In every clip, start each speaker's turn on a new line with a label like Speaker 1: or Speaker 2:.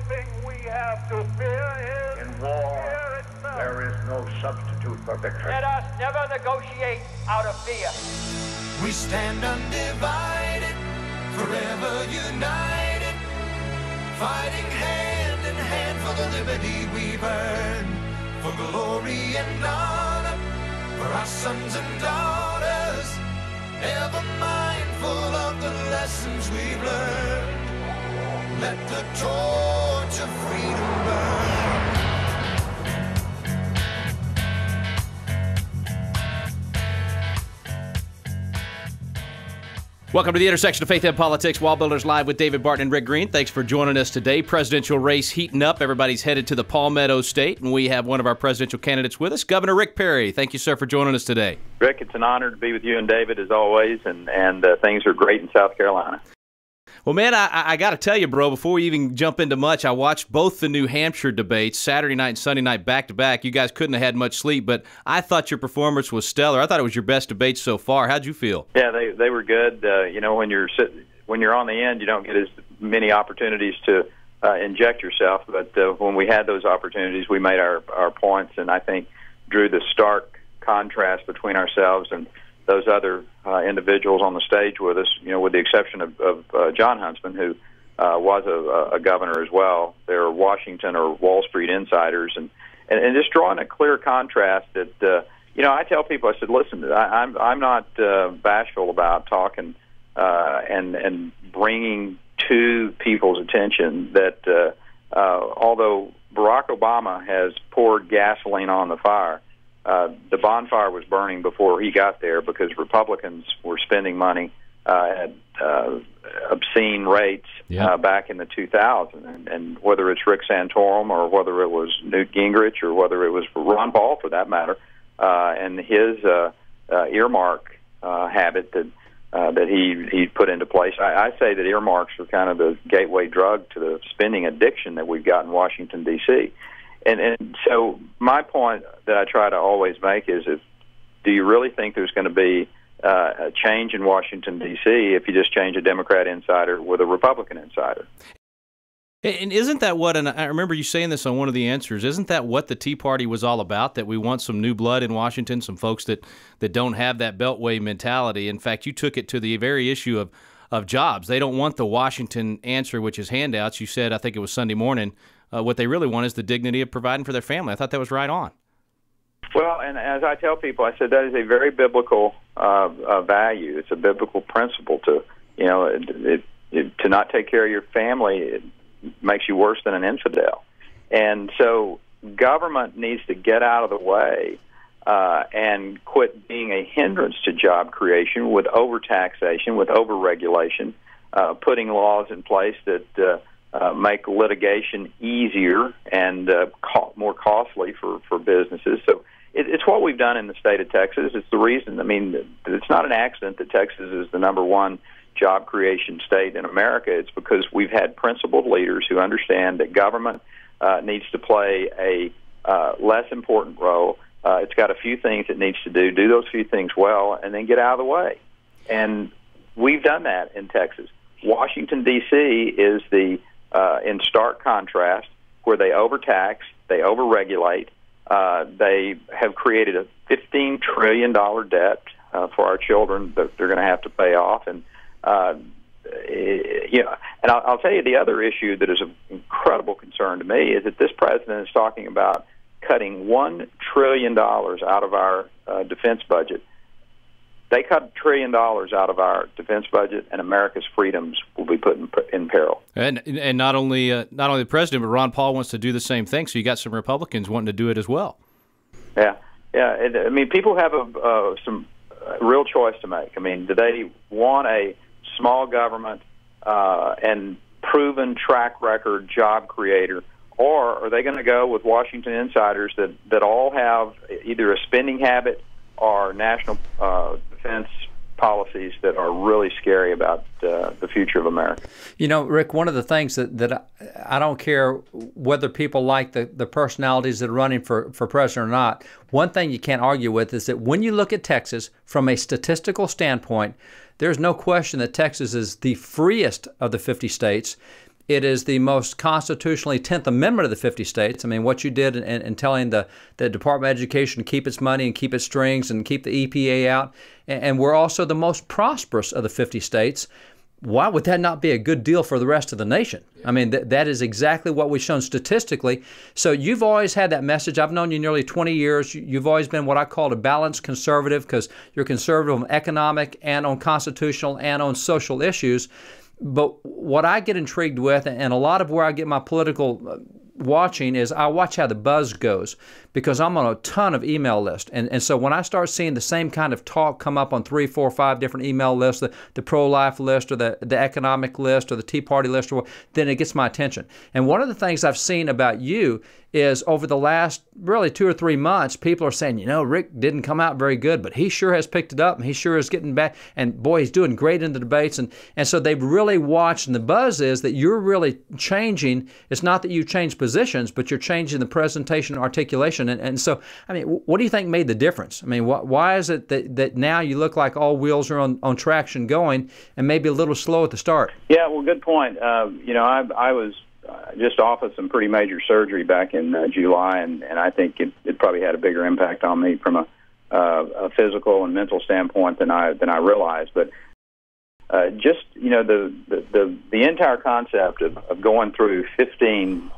Speaker 1: thing we have to fear is
Speaker 2: in war,
Speaker 1: fear itself.
Speaker 2: there is no substitute for victory.
Speaker 3: Let us never negotiate out of fear.
Speaker 4: We stand undivided, forever united, fighting hand in hand for the liberty we've earned, for glory and honor, for our sons and daughters, ever mindful of the lessons we've learned. Let the torch of freedom burn.
Speaker 5: Welcome to the intersection of faith and politics. Wallbuilders Live with David Barton and Rick Green. Thanks for joining us today. Presidential race heating up. Everybody's headed to the Palmetto State, and we have one of our presidential candidates with us, Governor Rick Perry. Thank you, sir, for joining us today.
Speaker 6: Rick, it's an honor to be with you and David as always, and things are great in South Carolina.
Speaker 5: Well, man, I got to tell you, bro, before we even jump into much, I watched both the New Hampshire debates, Saturday night and Sunday night back-to-back. You guys couldn't have had much sleep, but I thought your performance was stellar. I thought it was your best debate so far. How'd you feel?
Speaker 6: Yeah, they were good. When you're on the end, you don't get as many opportunities to inject yourself, but when we had those opportunities, we made our points, and I think drew the stark contrast between ourselves and those other individuals on the stage with us, with the exception of John Huntsman, who was a governor as well. They're Washington or Wall Street insiders, and just drawing a clear contrast that, I tell people, I said, listen, I'm not bashful about talking and bringing to people's attention that although Barack Obama has poured gasoline on the fire, the bonfire was burning before he got there because Republicans were spending money at obscene rates back in the 2000s. And whether it's Rick Santorum or whether it was Newt Gingrich or whether it was Ron Paul, for that matter, and his earmark habit that he put into place. I say that earmarks are kind of the gateway drug to the spending addiction that we've got in Washington, D.C., And so my point that I try to always make is, do you really think there's going to be a change in Washington, D.C. if you just change a Democrat insider with a Republican insider?
Speaker 5: And isn't that what, and I remember you saying this on one of the answers, isn't that what the Tea Party was all about, that we want some new blood in Washington, some folks that don't have that Beltway mentality? In fact, you took it to the very issue of jobs. They don't want the Washington answer, which is handouts. You said, I think it was Sunday morning, what they really want is the dignity of providing for their family. I thought that was right on.
Speaker 6: Well, and as I tell people, I said that is a very biblical value. It's a biblical principle to, to not take care of your family. It makes you worse than an infidel. And so government needs to get out of the way and quit being a hindrance to job creation with overtaxation, with overregulation, putting laws in place that make litigation easier and more costly for businesses. So it's what we've done in the state of Texas. It's the reason. I mean, it's not an accident that Texas is the #1 job creation state in America. It's because we've had principled leaders who understand that government needs to play a less important role. It's got a few things it needs to do those few things well, and then get out of the way. And we've done that in Texas. Washington, D.C. is in stark contrast, where they overtax, they overregulate, they have created a $15 trillion debt for our children that they're going to have to pay off. And and I'll tell you the other issue that is of incredible concern to me is that this president is talking about cutting $1 trillion out of our defense budget. They cut $1 trillion out of our defense budget, and America's freedoms will be put in peril. And
Speaker 5: not only the president, but Ron Paul wants to do the same thing. So you got some Republicans wanting to do it as well.
Speaker 6: Yeah. I mean, people have some real choice to make. I mean, do they want a small government and proven track record job creator, or are they going to go with Washington insiders that all have either a spending habit or national defense policies that are really scary about the future of America?
Speaker 7: Rick, one of the things that I don't care whether people like the personalities that are running for president or not, one thing you can't argue with is that when you look at Texas from a statistical standpoint, there's no question that Texas is the freest of the 50 states. It is the most constitutionally 10th Amendment of the 50 states. I mean, what you did in telling the Department of Education to keep its money and keep its strings and keep the EPA out. And we're also the most prosperous of the 50 states. Why would that not be a good deal for the rest of the nation? I mean, that is exactly what we've shown statistically. So you've always had that message. I've known you nearly 20 years. You've always been what I call a balanced conservative, because you're conservative on economic and on constitutional and on social issues. But what I get intrigued with, and a lot of where I get my political watching, is I watch how the buzz goes, because I'm on a ton of email lists. And so when I start seeing the same kind of talk come up on 3, 4, 5 different email lists, the pro-life list or the economic list or the Tea Party list, then it gets my attention. And one of the things I've seen about you is over the last really 2 or 3 months, people are saying, Rick didn't come out very good, but he sure has picked it up, and he sure is getting back, and boy, he's doing great in the debates. And so they've really watched, and the buzz is that you're really changing. It's not that you've changed positions, but you're changing the presentation and articulation. And so, I mean, what do you think made the difference? I mean, why is it that now you look like all wheels are on traction going, and maybe a little slow at the start?
Speaker 6: Yeah, well, good point. I was just off of some pretty major surgery back in July, and I think it probably had a bigger impact on me from a physical and mental standpoint than I realized. But just the entire concept of going through 15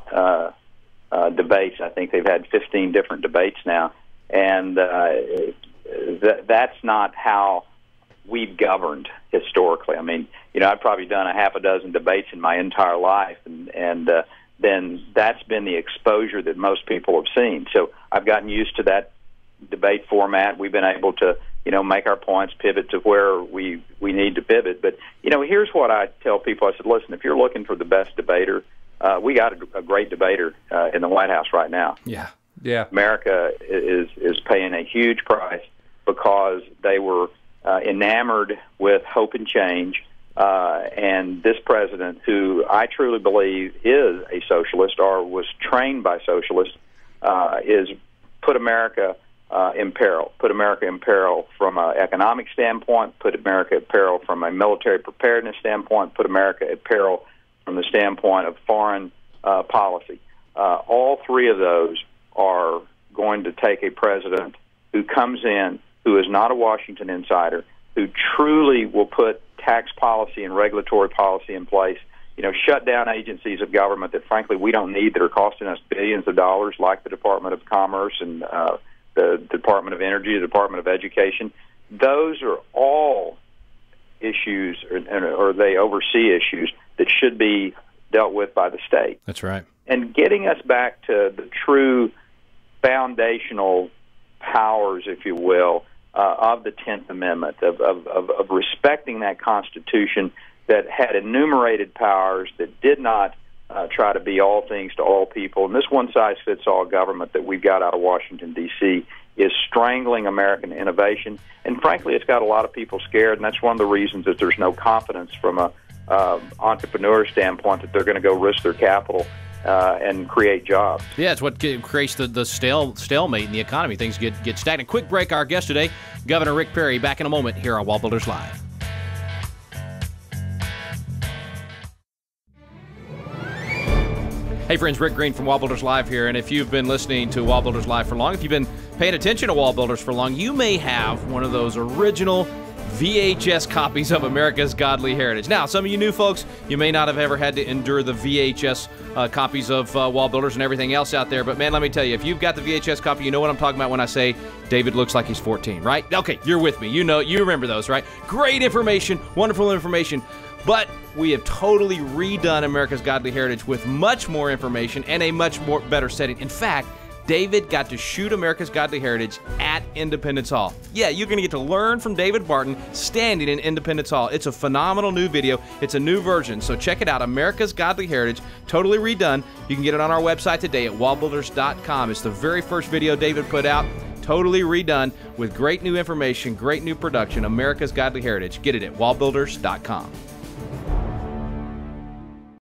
Speaker 6: debates. I think they've had 15 different debates now, and that's not how we've governed historically. I mean, I've probably done a half a dozen debates in my entire life, and then that's been the exposure that most people have seen. So I've gotten used to that debate format. We've been able to, make our points, pivot to where we need to pivot. But, here's what I tell people. I said, listen, if you're looking for the best debater, we got a great debater in the White House right now.
Speaker 7: Yeah.
Speaker 6: America is paying a huge price because they were enamored with hope and change, and this president, who I truly believe is a socialist or was trained by socialists, is put America in peril. Put America in peril from an economic standpoint, put America at peril from a military preparedness standpoint, put America at peril from the standpoint of foreign policy. All three of those are going to take a president who comes in, who is not a Washington insider, who truly will put tax policy and regulatory policy in place, shut down agencies of government that, frankly, we don't need, that are costing us billions of dollars, like the Department of Commerce and the Department of Energy, the Department of Education. Those are all issues, or they oversee issues that should be dealt with by the state.
Speaker 5: That's right.
Speaker 6: And getting us back to the true foundational powers, if you will, of the 10th Amendment, of respecting that Constitution that had enumerated powers, that did not try to be all things to all people. And this one-size-fits-all government that we've got out of Washington, D.C., is strangling American innovation. And frankly, it's got a lot of people scared, and that's one of the reasons that there's no confidence from a entrepreneur standpoint that they're going to go risk their capital and create jobs.
Speaker 5: Yeah, it's what creates the stalemate in the economy. Things get stagnant. Quick break. Our guest today, Governor Rick Perry. Back in a moment here on Wallbuilders Live. Hey friends, Rick Green from Wallbuilders Live here, and if you've been listening to Wallbuilders Live for long, if you've been paying attention to Wallbuilders for long, you may have one of those original VHS copies of America's Godly Heritage. Now, some of you new folks, you may not have ever had to endure the VHS copies of Wallbuilders and everything else out there, but man, let me tell you, if you've got the VHS copy, you know what I'm talking about when I say David looks like he's 14, right? Okay, you're with me. You remember those, right? Great information, wonderful information, but we have totally redone America's Godly Heritage with much more information and a much more better setting. In fact, David got to shoot America's Godly Heritage at Independence Hall. Yeah, you're going to get to learn from David Barton standing in Independence Hall. It's a phenomenal new video. It's a new version, so check it out. America's Godly Heritage, totally redone. You can get it on our website today at wallbuilders.com. It's the very first video David put out, totally redone with great new information, great new production. America's Godly Heritage. Get it at wallbuilders.com.